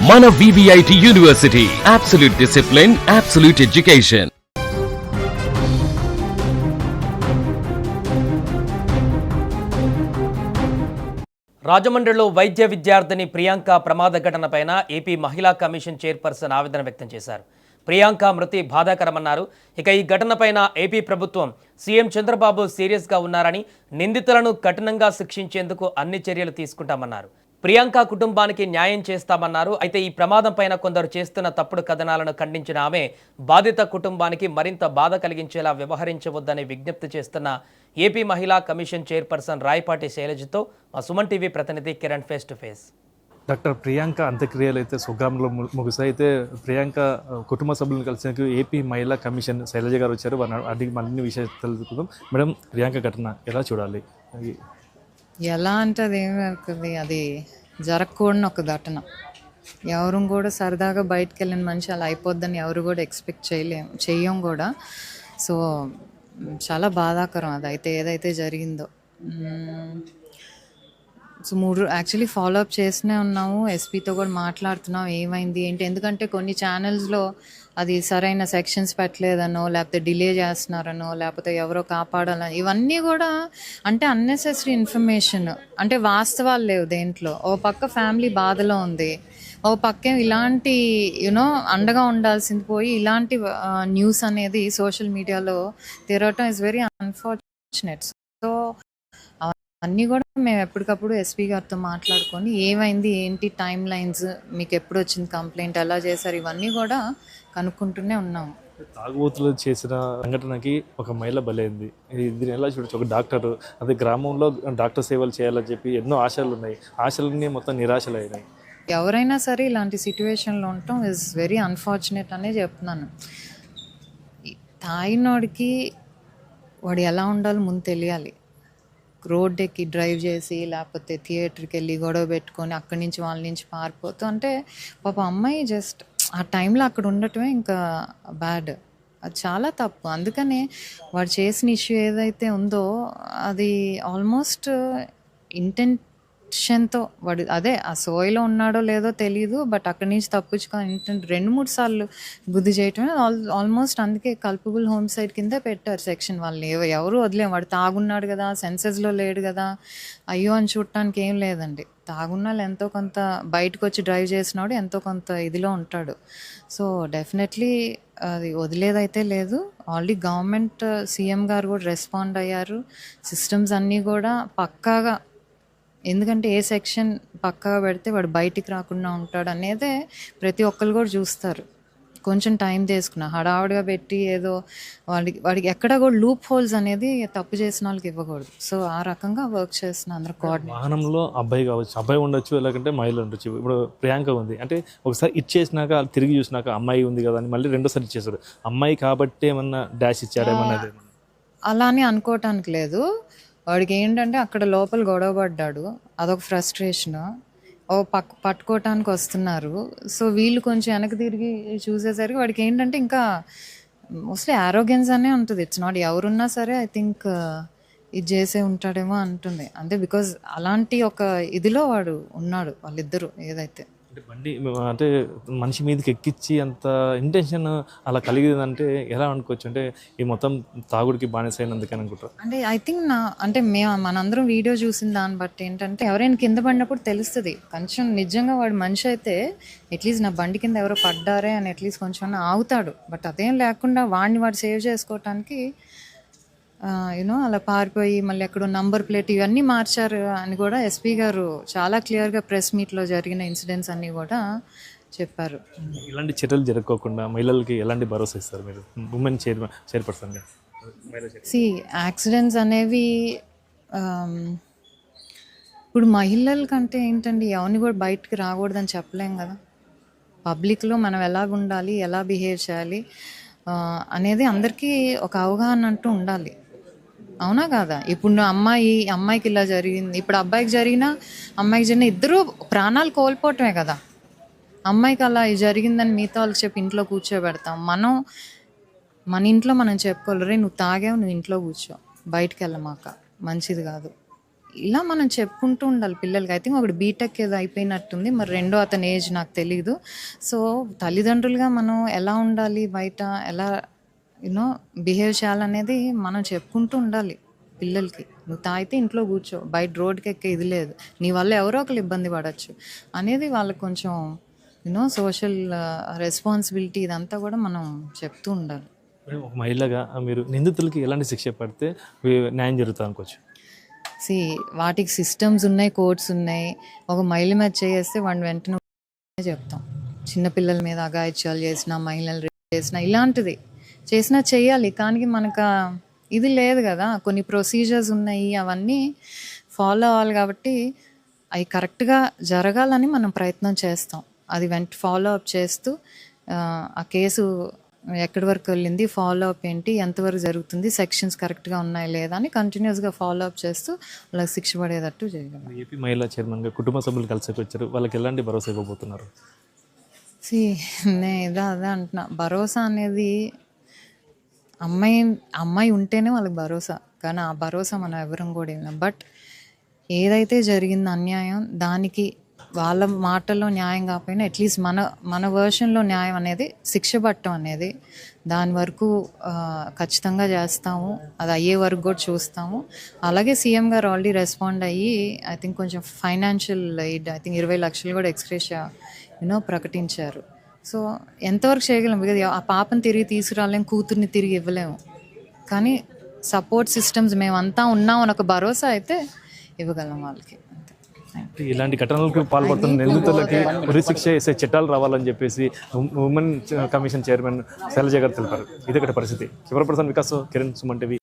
మన VVIT university, absolute discipline, absolute education. రాజమండ్రిలో వైద్య విద్యార్థిని ప్రియాంక ప్రమాద ఘటనపైన ఏపీ మహిళా కమిషన్ చైర్పర్సన్ ఆవేదన వ్యక్తం చేశారు. ప్రియాంక మృతి బాధాకరమన్నారు. ఇక ఈ ఘటనపైన ఏపీ ప్రభుత్వం సీఎం చంద్రబాబు సీరియస్గా ఉన్నారని, నిందితులను కఠినంగా శిక్షించేందుకు అన్ని చర్యలు తీసుకుంటామన్నారు. ప్రియాంక కుటుంబానికి న్యాయం చేస్తామన్నారు. అయితే ఈ ప్రమాదం పైన కొందరు చేస్తున్న తప్పుడు కథనాలను ఖండించిన ఆమె బాధిత కుటుంబానికి మరింత బాధ కలిగించేలా వ్యవహరించవద్దని విజ్ఞప్తి చేస్తున్న ఏపీ మహిళా కమిషన్ చైర్పర్సన్ రాయపాటి శైలజతో మా సుమన్ టీవీ ప్రతినిధి Kiran face to face. Doctor Priyanka అంత్యక్రియలు అయితే స్వగ్రామంలో ముగిసాయి. అయితే ప్రియాంక కుటుంబ సభ్యులను కలిసేందుకు ఏపీ మహిళా కమిషన్ శైలజ గారు వచ్చారు. వారిని అడిగి అన్ని విషయాలు తెలుసుకుందాం. మేడం, ప్రియాంక ఘటన ఎలా చూడాలి? ఎలా అంటే అది జరగకూడని ఒక ఘటన. ఎవరు కూడా సరదాగా బయటకు వెళ్ళిన మనిషి అలా అయిపోద్దని ఎవరు కూడా ఎక్స్పెక్ట్ చెయ్యం కూడా. సో చాలా బాధాకరం అదైతే ఏదైతే జరిగిందో. సో యాక్చువల్లీ ఫాలోఅప్ చేస్తూనే ఉన్నాము, ఎస్పీతో కూడా మాట్లాడుతున్నాం ఏమైంది ఏంటి. ఎందుకంటే కొన్ని ఛానల్స్లో అది సరైన సెక్షన్స్ పెట్టలేదనో, లేకపోతే డిలే చేస్తున్నారనో, లేకపోతే ఎవరో కాపాడాలని, ఇవన్నీ కూడా అంటే అన్నెసెసరీ ఇన్ఫర్మేషన్, అంటే వాస్తవాలు లేవు దేంట్లో. ఓ పక్క ఫ్యామిలీ బాధలో ఉంది, ఓ పక్క ఇలాంటి అండగా ఉండాల్సింది పోయి ఇలాంటి న్యూస్ అనేది సోషల్ మీడియాలో తిరగటం ఇస్ వెరీ అన్ఫార్చునేట్. సో అన్నీ కూడా మేము ఎప్పటికప్పుడు ఎస్పీ గారితో మాట్లాడుకొని ఏమైంది ఏంటి, టైం లైన్స్, మీకు ఎప్పుడు వచ్చింది కంప్లైంట్, ఎలా చేశారు, ఇవన్నీ కూడా కనుక్కుంటూనే ఉన్నాము. తాగుబోతులు చేసిన సంఘటనకి ఒక మహిళ బలైంది. దీన్ని ఎలా చూడొచ్చు? ఒక డాక్టర్, అదే గ్రామంలో డాక్టర్ సేవలు చేయాలని చెప్పి ఎన్నో ఆశలు ఉన్నాయి, ఆశలన్నీ మొత్తం నిరాశలు అయినాయి. ఎవరైనా సరే ఇలాంటి సిచ్యువేషన్లో ఉండటం ఇస్ వెరీ అన్ఫార్చునేట్ అనే చెప్తున్నాను. తాగినోడికి వాడు ఎలా ఉండాలో ముందు తెలియాలి. రోడ్ ఎక్కి డ్రైవ్ చేసి లేకపోతే థియేటర్కి వెళ్ళి గొడవ పెట్టుకొని అక్కడి నుంచి వాళ్ళ నుంచి పారిపోతూ అంటే పాప అమ్మాయి జస్ట్ ఆ టైంలో అక్కడ ఉండటమే ఇంకా బ్యాడ్. అది చాలా తప్పు. అందుకనే వాడు చేసిన ఇష్యూ ఏదైతే ఉందో అది ఆల్మోస్ట్ ఇంటెన్షన్తో వాడు అదే ఆ సోయిలో ఉన్నాడో లేదో తెలీదు, బట్ అక్కడి నుంచి తప్పించుకొని ఇంటెంట్ 2-3 సార్లు గుద్ది చేయటమే ఆల్మోస్ట్. అందుకే కల్పబుల్ హోమ్సైడ్ కింద పెట్టారు సెక్షన్. వాళ్ళని ఎవరు వదిలేం. వాడు తాగున్నాడు కదా, సెన్సెస్లో లేడు కదా, అయ్యో అని చూడటానికి ఏం లేదండి. తాగున్నాళ్ళు ఎంతో కొంత బయటకు వచ్చి డ్రైవ్ చేసినాడు ఎంతో కొంత ఇదిలో ఉంటాడు. సో డెఫినెట్లీ అది వదిలేదైతే లేదు. ఆల్రెడీ గవర్నమెంట్ సీఎం గారు కూడా రెస్పాండ్ అయ్యారు. సిస్టమ్స్ అన్నీ కూడా పక్కాగా, ఎందుకంటే ఏ సెక్షన్ పక్కాగా పెడితే వాడు బయటికి రాకుండా ఉంటాడు అనేదే ప్రతి ఒక్కరు కూడా చూస్తారు. కొంచెం టైం తీసుకున్నా హడావుడిగా పెట్టి ఏదో వాడికి ఎక్కడ కూడా లూప్ హోల్స్ అనేది తప్పు చేసిన వాళ్ళకి ఇవ్వకూడదు. సో ఆ రకంగా వర్క్ చేస్తున్నా అందరూ. వాహనంలో అబ్బాయి కావచ్చు, అబ్బాయి ఉండొచ్చు, లేకంటే మహిళ ఉండొచ్చు. ఇప్పుడు ప్రియాంక ఉంది అంటే ఒకసారి ఇచ్చేసినాక తిరిగి చూసినాక అమ్మాయి ఉంది కదా అని మళ్ళీ రెండోసారి ఇచ్చేసాడు. అమ్మాయి కాబట్టి ఏమన్నా డాష్ ఇచ్చాడేమన్నా? అలా అని అనుకోవటానికి లేదు. వాడికి ఏంటంటే అక్కడ లోపల గొడవ పడ్డాడు, అదొక ఫ్రస్ట్రేషన్. ఓ పట్టుకోవటానికి వస్తున్నారు. సో వీళ్ళు కొంచెం వెనక్కి తిరిగి చూసేసరికి వాడికి ఏంటంటే ఇంకా మోస్ట్లీ ఆరోగెన్స్ అనే ఉంటుంది. ఇట్స్ నాట్ ఎవరున్నా సరే ఐ థింక్ ఇది చేసే ఉంటాడేమో అంటుంది అంతే. బికాజ్ అలాంటి ఒక ఇదిలో వాడు ఉన్నాడు వాళ్ళిద్దరూ. ఏదైతే అంటే బండి అంటే మనిషి మీదకి ఎక్కించి అంత ఇంటెన్షన్ అలా కలిగిందంటే ఎలా అనుకోవచ్చు? అంటే ఈ మొత్తం తాగుడికి బానిస అయినందుకని అనుకుంటారు. అంటే ఐ థింక్ అంటే మనందరం వీడియో చూసిన దాన్ని బట్టి ఏంటంటే ఎవరైనా కింద పడినప్పుడు తెలుస్తుంది కొంచెం. నిజంగా వాడు మనిషి అయితే అట్లీస్ట్ నా బండి కింద ఎవరో పడ్డారే అని అట్లీస్ట్ కొంచెం ఆగుతాడు. బట్ అదేం లేకుండా వాడు సేవ్ చేసుకోవటానికి అలా పారిపోయి మళ్ళీ ఎక్కడో నంబర్ ప్లేట్ ఇవన్నీ మార్చారు అని కూడా ఎస్పీ గారు చాలా క్లియర్గా ప్రెస్ మీట్లో జరిగిన ఇన్సిడెంట్స్ అన్నీ కూడా చెప్పారు. ఇలాంటి చర్యలు జరగకోకుండా మహిళలకి ఎలాంటి భరోసా ఇస్తారు మీరు ఉమెన్ చైర్పర్సన్గా? యాక్సిడెంట్స్ అనేవి ఇప్పుడు మహిళల కంటే ఏంటండి ఎవరిని కూడా బయటకు రాకూడదని చెప్పలేం కదా. పబ్లిక్లో మనం ఎలాగ ఉండాలి, ఎలా బిహేవ్ చేయాలి అనేది అందరికీ ఒక అవగాహన అంటూ ఉండాలి. అవునా కాదా? ఇప్పుడు అమ్మాయికి ఇలా జరిగింది, ఇప్పుడు అబ్బాయికి జరిగినా అమ్మాయికి జరిగిన ఇద్దరు ప్రాణాలు కోల్పోవటమే కదా. అమ్మాయికి అలా జరిగిందని మిగతా వాళ్ళకి చెప్పి ఇంట్లో కూర్చోబెడతాం. మన ఇంట్లో మనం చెప్పుకోవాలి, రే నువ్వు తాగావు, నువ్వు ఇంట్లో కూర్చో, బయటికి వెళ్ళమాక, మంచిది కాదు. ఇలా మనం చెప్పుకుంటూ ఉండాలి పిల్లలకి. ఐ థింక్ ఒకటి బీటెక్ ఏదో అయిపోయినట్టుంది, మరి రెండో అతని ఏజ్ నాకు తెలీదు. సో తల్లిదండ్రులుగా మనం ఎలా ఉండాలి, బయట ఎలా బిహేవ్ చేయాలనేది మనం చెప్పుకుంటూ ఉండాలి పిల్లలకి. నువ్వు తాగితే ఇంట్లో కూర్చో, బయట రోడ్డుకి ఎక్కే ఇది లేదు, నీ వల్ల ఎవరో ఒకరు ఇబ్బంది పడవచ్చు అనేది వాళ్ళకి కొంచెం సోషల్ రెస్పాన్సిబిలిటీ ఇదంతా కూడా మనం చెప్తూ ఉండాలి. మేడం, ఒక మహిళగా మీరు నిందితులకి ఎలాంటి శిక్ష పడితే న్యాయం జరుగుతుంది అనుకోవచ్చు? వాటికి సిస్టమ్స్ ఉన్నాయి, కోర్ట్స్ ఉన్నాయి. ఒక మహిళ మీద చేస్తే వాడిని వెంటనే చెప్తాం. చిన్నపిల్లల మీద అఘాయిత్యాలు చేసినా, మహిళలు రేప్ చేసినా, ఇలాంటిది చేసినా చేయాలి. కానీ మనకు ఇది లేదు కదా, కొన్ని ప్రొసీజర్స్ ఉన్నాయి, అవన్నీ ఫాలో అవ్వాలి. కాబట్టి అవి కరెక్ట్గా జరగాలని మనం ప్రయత్నం చేస్తాం. అది ఫాలో అప్ చేస్తూ ఆ కేసు ఎక్కడి వరకు వెళ్ళింది, ఫాలో అప్ ఏంటి, ఎంతవరకు జరుగుతుంది, సెక్షన్స్ కరెక్ట్గా ఉన్నాయి లేదా అని కంటిన్యూస్గా ఫాలో అప్ చేస్తూ వాళ్ళకి శిక్ష పడేటట్టు చేయగలం. ఏపీ మహిళా చైర్మన్గా కుటుంబ సభ్యులు కలిసి వచ్చారు, వాళ్ళకి ఎలాంటి భరోసా ఇవ్వబోతున్నారు? నేను అదే అంటున్నా, భరోసా అనేది అమ్మాయి ఉంటేనే వాళ్ళకి భరోసా, కానీ ఆ భరోసా మనం ఎవరం కూడా ఇవ్వలేం. బట్ ఏదైతే జరిగిందో అన్యాయం, దానికి వాళ్ళ మాటల్లో న్యాయం కాకపోయినా అట్లీస్ట్ మన వర్షన్లో న్యాయం అనేది, శిక్ష పట్టడం అనేది, దాని వరకు ఖచ్చితంగా చేస్తాము. అది అయ్యే వరకు కూడా చూస్తాము. అలాగే సీఎం గారు ఆల్రెడీ రెస్పాండ్ అయ్యి ఐ థింక్ కొంచెం ఫైనాన్షియల్ ఎయిడ్, ఐ థింక్ 20 లక్షలు కూడా ఎక్స్గ్రేషియా ప్రకటించారు. సో ఎంతవరకు చేయగలం? బికాజ్ ఆ పాపను తిరిగి తీసుకురాలేము, కూతుర్ని తిరిగి ఇవ్వలేము, కానీ సపోర్ట్ సిస్టమ్స్ మేమంతా ఉన్నాం అని ఒక భరోసా అయితే ఇవ్వగలం వాళ్ళకి. ఇలాంటి ఘటనలకు పాల్పడుతున్న నిందితులకి ఉరి శిక్ష వేసే చట్టాలు రావాలని చెప్పేసి ఉమెన్ కమిషన్ చైర్మన్ శైలజ గారు తెలిపారు. ఇది ఒకటి పరిస్థితి. శివప్రసాద్, వికాస్, కిరణ్, సుమన్ టీవీ,